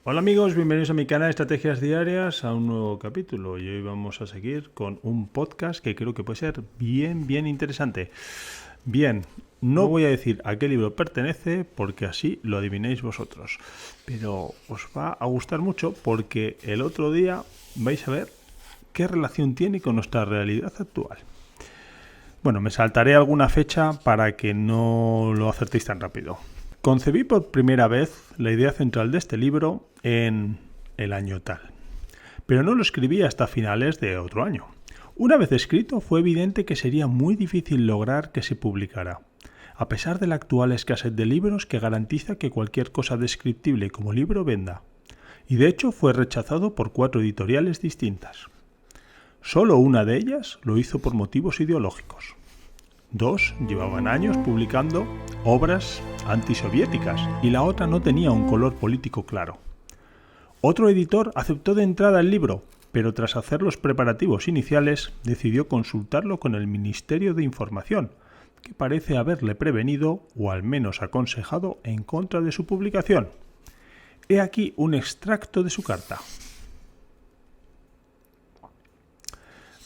Hola amigos, bienvenidos a mi canal Estrategias Diarias, a un nuevo capítulo y hoy vamos a seguir con un podcast que creo que puede ser bien interesante. Bien, no voy a decir a qué libro pertenece porque así lo adivinéis vosotros, pero os va a gustar mucho porque el otro día vais a ver qué relación tiene con nuestra realidad actual. Bueno, me saltaré alguna fecha para que no lo acertéis tan rápido. Concebí por primera vez la idea central de este libro en el año tal, pero no lo escribí hasta finales de otro año. Una vez escrito, fue evidente que sería muy difícil lograr que se publicara, a pesar de la actual escasez de libros que garantiza que cualquier cosa descriptible como libro venda. Y de hecho fue rechazado por 4 editoriales distintas. Solo una de ellas lo hizo por motivos ideológicos. 2 llevaban años publicando obras antisoviéticas y la otra no tenía un color político claro. Otro editor aceptó de entrada el libro, pero tras hacer los preparativos iniciales decidió consultarlo con el Ministerio de Información, que parece haberle prevenido o al menos aconsejado en contra de su publicación. He aquí un extracto de su carta.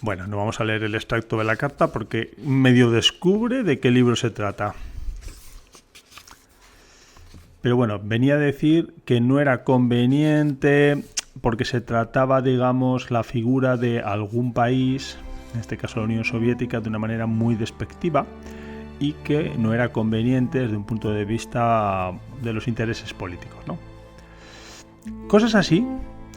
Bueno, no vamos a leer el extracto de la carta porque medio descubre de qué libro se trata. Pero bueno, venía a decir que no era conveniente porque se trataba, digamos, la figura de algún país, en este caso la Unión Soviética, de una manera muy despectiva y que no era conveniente desde un punto de vista de los intereses políticos, ¿no? Cosas así,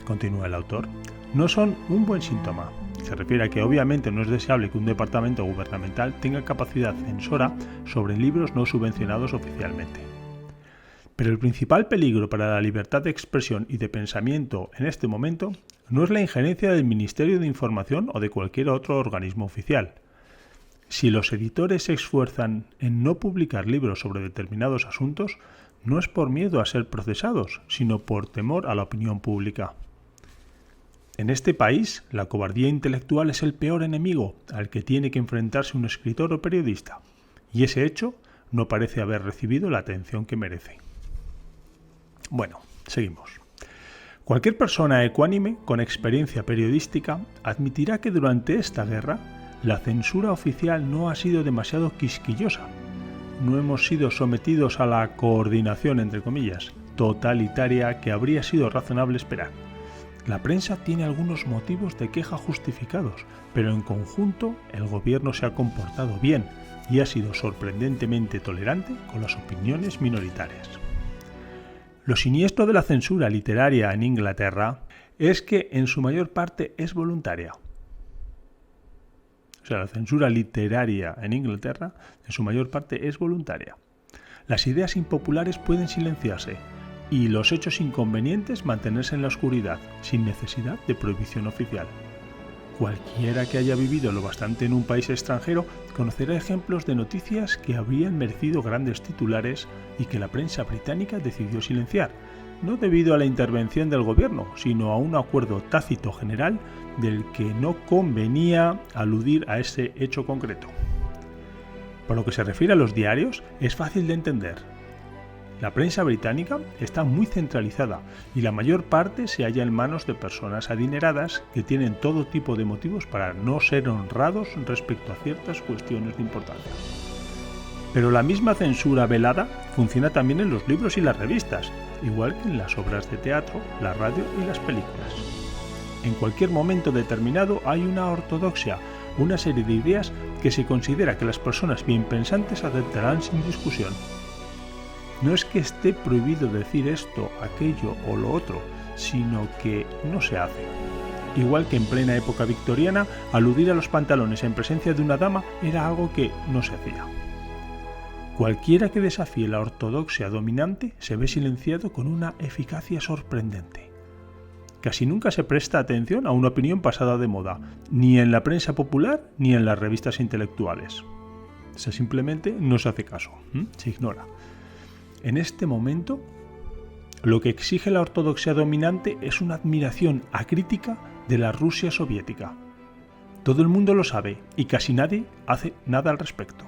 continúa el autor, no son un buen síntoma. Se refiere a que obviamente no es deseable que un departamento gubernamental tenga capacidad censora sobre libros no subvencionados oficialmente. Pero el principal peligro para la libertad de expresión y de pensamiento en este momento no es la injerencia del Ministerio de Información o de cualquier otro organismo oficial. Si los editores se esfuerzan en no publicar libros sobre determinados asuntos, no es por miedo a ser procesados, sino por temor a la opinión pública. En este país, la cobardía intelectual es el peor enemigo al que tiene que enfrentarse un escritor o periodista, y ese hecho no parece haber recibido la atención que merece. Bueno, seguimos. Cualquier persona ecuánime con experiencia periodística admitirá que durante esta guerra la censura oficial no ha sido demasiado quisquillosa. No hemos sido sometidos a la coordinación, entre comillas, totalitaria que habría sido razonable esperar. La prensa tiene algunos motivos de queja justificados, pero en conjunto el gobierno se ha comportado bien y ha sido sorprendentemente tolerante con las opiniones minoritarias. Lo siniestro de la censura literaria en Inglaterra es que en su mayor parte es voluntaria. O sea, la censura literaria en Inglaterra en su mayor parte es voluntaria. Las ideas impopulares pueden silenciarse y los hechos inconvenientes mantenerse en la oscuridad, sin necesidad de prohibición oficial. Cualquiera que haya vivido lo bastante en un país extranjero conocerá ejemplos de noticias que habrían merecido grandes titulares y que la prensa británica decidió silenciar, no debido a la intervención del gobierno, sino a un acuerdo tácito general del que no convenía aludir a ese hecho concreto. Por lo que se refiere a los diarios, es fácil de entender. La prensa británica está muy centralizada y la mayor parte se halla en manos de personas adineradas que tienen todo tipo de motivos para no ser honrados respecto a ciertas cuestiones de importancia. Pero la misma censura velada funciona también en los libros y las revistas, igual que en las obras de teatro, la radio y las películas. En cualquier momento determinado hay una ortodoxia, una serie de ideas que se considera que las personas bien pensantes aceptarán sin discusión. No es que esté prohibido decir esto, aquello o lo otro, sino que no se hace. Igual que en plena época victoriana, aludir a los pantalones en presencia de una dama era algo que no se hacía. Cualquiera que desafíe la ortodoxia dominante se ve silenciado con una eficacia sorprendente. Casi nunca se presta atención a una opinión pasada de moda, ni en la prensa popular ni en las revistas intelectuales. O sea, simplemente no se hace caso, se ignora. En este momento, lo que exige la ortodoxia dominante es una admiración acrítica de la Rusia soviética. Todo el mundo lo sabe y casi nadie hace nada al respecto.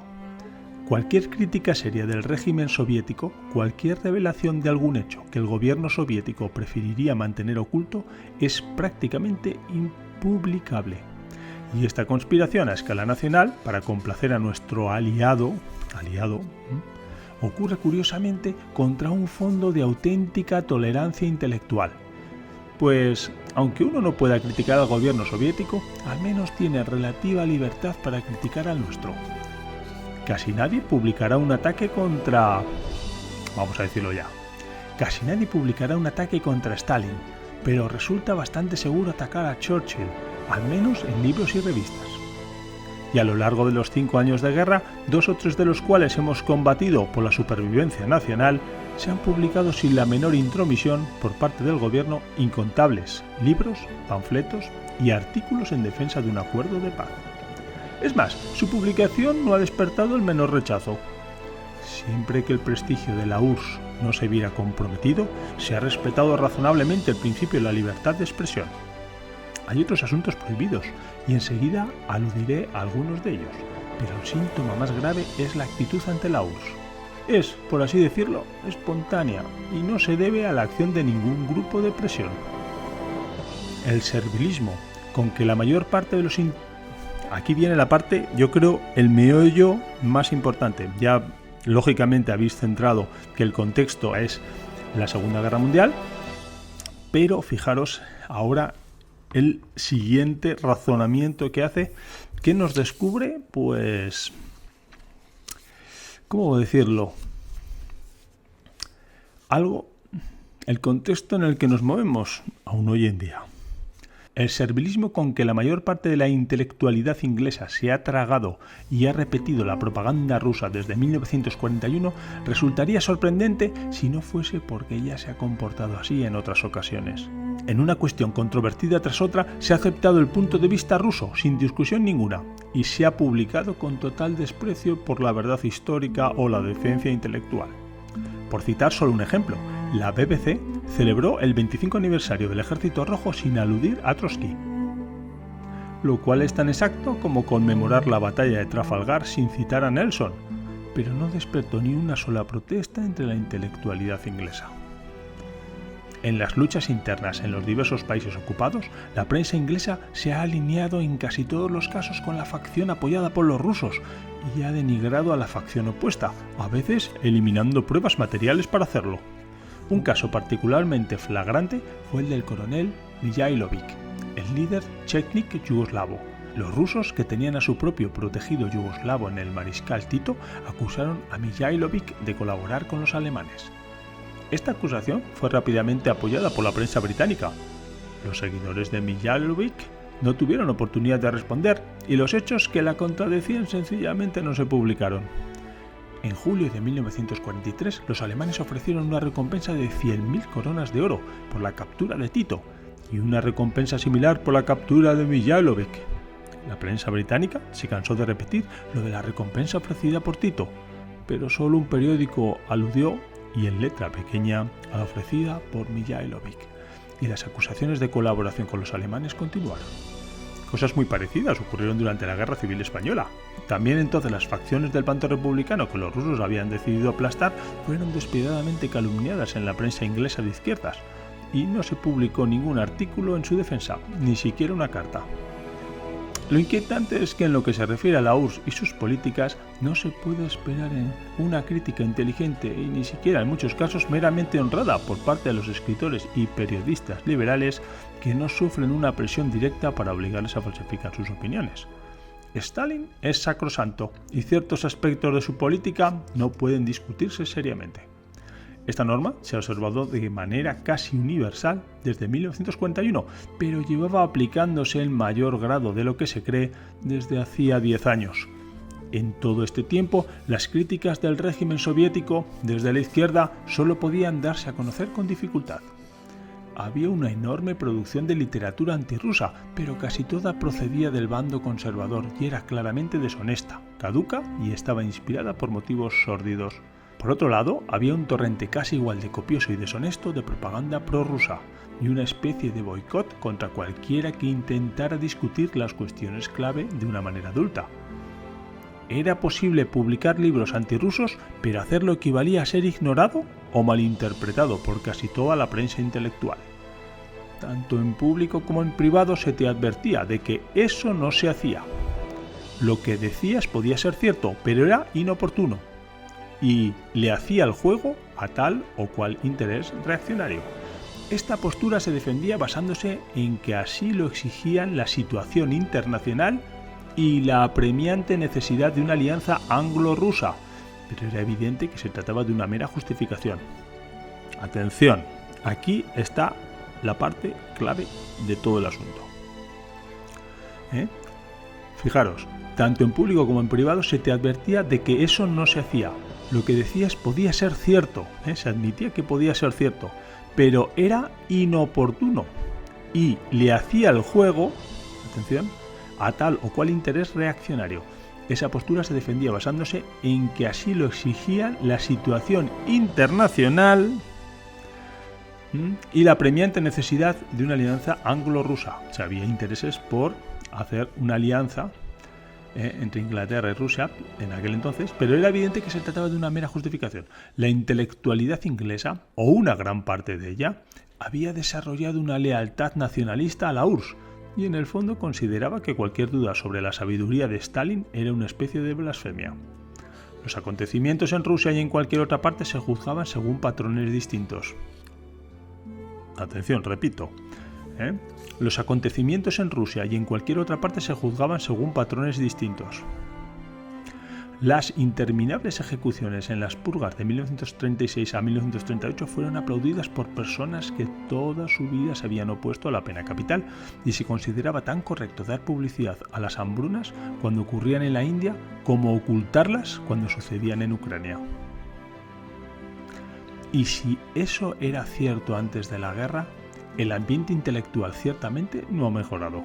Cualquier crítica seria del régimen soviético, cualquier revelación de algún hecho que el gobierno soviético preferiría mantener oculto, es prácticamente impublicable. Y esta conspiración a escala nacional, para complacer a nuestro aliado, ocurre curiosamente contra un fondo de auténtica tolerancia intelectual. Pues, aunque uno no pueda criticar al gobierno soviético, al menos tiene relativa libertad para criticar al nuestro. Casi nadie publicará un ataque contra... Vamos a decirlo ya. Casi nadie publicará un ataque contra Stalin, pero resulta bastante seguro atacar a Churchill, al menos en libros y revistas. Y a lo largo de los 5 años de guerra, 2 o 3 de los cuales hemos combatido por la supervivencia nacional, se han publicado sin la menor intromisión por parte del gobierno incontables libros, panfletos y artículos en defensa de un acuerdo de paz. Es más, su publicación no ha despertado el menor rechazo. Siempre que el prestigio de la URSS no se viera comprometido, se ha respetado razonablemente el principio de la libertad de expresión. Hay otros asuntos prohibidos, y enseguida aludiré a algunos de ellos, pero el síntoma más grave es la actitud ante la URSS. Es, por así decirlo, espontánea, y no se debe a la acción de ningún grupo de presión. El servilismo, con que la mayor parte de los... Aquí viene la parte, yo creo, el meollo más importante. Ya, lógicamente, habéis centrado que el contexto es la Segunda Guerra Mundial, pero fijaros ahora el siguiente razonamiento que hace, que nos descubre, pues, ¿cómo decirlo? El contexto en el que nos movemos aún hoy en día. El servilismo con que la mayor parte de la intelectualidad inglesa se ha tragado y ha repetido la propaganda rusa desde 1941 resultaría sorprendente si no fuese porque ella se ha comportado así en otras ocasiones. En una cuestión controvertida tras otra se ha aceptado el punto de vista ruso sin discusión ninguna y se ha publicado con total desprecio por la verdad histórica o la decencia intelectual. Por citar solo un ejemplo, la BBC celebró el 25 aniversario del Ejército Rojo sin aludir a Trotsky, lo cual es tan exacto como conmemorar la batalla de Trafalgar sin citar a Nelson, pero no despertó ni una sola protesta entre la intelectualidad inglesa. En las luchas internas en los diversos países ocupados, la prensa inglesa se ha alineado en casi todos los casos con la facción apoyada por los rusos y ha denigrado a la facción opuesta, a veces eliminando pruebas materiales para hacerlo. Un caso particularmente flagrante fue el del coronel Mijailović, el líder chetnik yugoslavo. Los rusos, que tenían a su propio protegido yugoslavo en el mariscal Tito, acusaron a Mijailović de colaborar con los alemanes. Esta acusación fue rápidamente apoyada por la prensa británica. Los seguidores de Mijailović no tuvieron oportunidad de responder y los hechos que la contradecían sencillamente no se publicaron. En julio de 1943, los alemanes ofrecieron una recompensa de 100.000 coronas de oro por la captura de Tito y una recompensa similar por la captura de Mijailović. La prensa británica se cansó de repetir lo de la recompensa ofrecida por Tito, pero solo un periódico aludió, y en letra pequeña, a la ofrecida por Mijailović, y las acusaciones de colaboración con los alemanes continuaron. Cosas muy parecidas ocurrieron durante la Guerra Civil Española. También entonces las facciones del bando republicano que los rusos habían decidido aplastar fueron despiadadamente calumniadas en la prensa inglesa de izquierdas, y no se publicó ningún artículo en su defensa, ni siquiera una carta. Lo inquietante es que en lo que se refiere a la URSS y sus políticas no se puede esperar en una crítica inteligente y ni siquiera en muchos casos meramente honrada por parte de los escritores y periodistas liberales que no sufren una presión directa para obligarles a falsificar sus opiniones. Stalin es sacrosanto y ciertos aspectos de su política no pueden discutirse seriamente. Esta norma se ha observado de manera casi universal desde 1941, pero llevaba aplicándose en mayor grado de lo que se cree desde hacía 10 años. En todo este tiempo, las críticas del régimen soviético desde la izquierda solo podían darse a conocer con dificultad. Había una enorme producción de literatura antirrusa, pero casi toda procedía del bando conservador y era claramente deshonesta, caduca y estaba inspirada por motivos sórdidos. Por otro lado, había un torrente casi igual de copioso y deshonesto de propaganda prorrusa y una especie de boicot contra cualquiera que intentara discutir las cuestiones clave de una manera adulta. era posible publicar libros antirrusos, pero hacerlo equivalía a ser ignorado o malinterpretado por casi toda la prensa intelectual. Tanto en público como en privado se te advertía de que eso no se hacía. Lo que decías podía ser cierto, pero era inoportuno y le hacía el juego a tal o cual interés reaccionario. Esta postura se defendía basándose en que así lo exigían la situación internacional y la apremiante necesidad de una alianza anglo-rusa, pero era evidente que se trataba de una mera justificación. Atención, aquí está la parte clave de todo el asunto. Fijaros, tanto en público como en privado se te advertía de que eso no se hacía. Lo que decías podía ser cierto, se admitía que podía ser cierto, pero era inoportuno y le hacía el juego, atención, a tal o cual interés reaccionario. Esa postura se defendía basándose en que así lo exigía la situación internacional y la apremiante necesidad de una alianza anglo-rusa. O sea, había intereses por hacer una alianza entre Inglaterra y Rusia en aquel entonces, pero era evidente que se trataba de una mera justificación. La intelectualidad inglesa, o una gran parte de ella, había desarrollado una lealtad nacionalista a la URSS y en el fondo consideraba que cualquier duda sobre la sabiduría de Stalin era una especie de blasfemia. Los acontecimientos en Rusia y en cualquier otra parte se juzgaban según patrones distintos. Atención, repito. Los acontecimientos en Rusia y en cualquier otra parte se juzgaban según patrones distintos. Las interminables ejecuciones en las purgas de 1936 a 1938 fueron aplaudidas por personas que toda su vida se habían opuesto a la pena capital y se consideraba tan correcto dar publicidad a las hambrunas cuando ocurrían en la India como ocultarlas cuando sucedían en Ucrania. Y si eso era cierto antes de la guerra, el ambiente intelectual ciertamente no ha mejorado.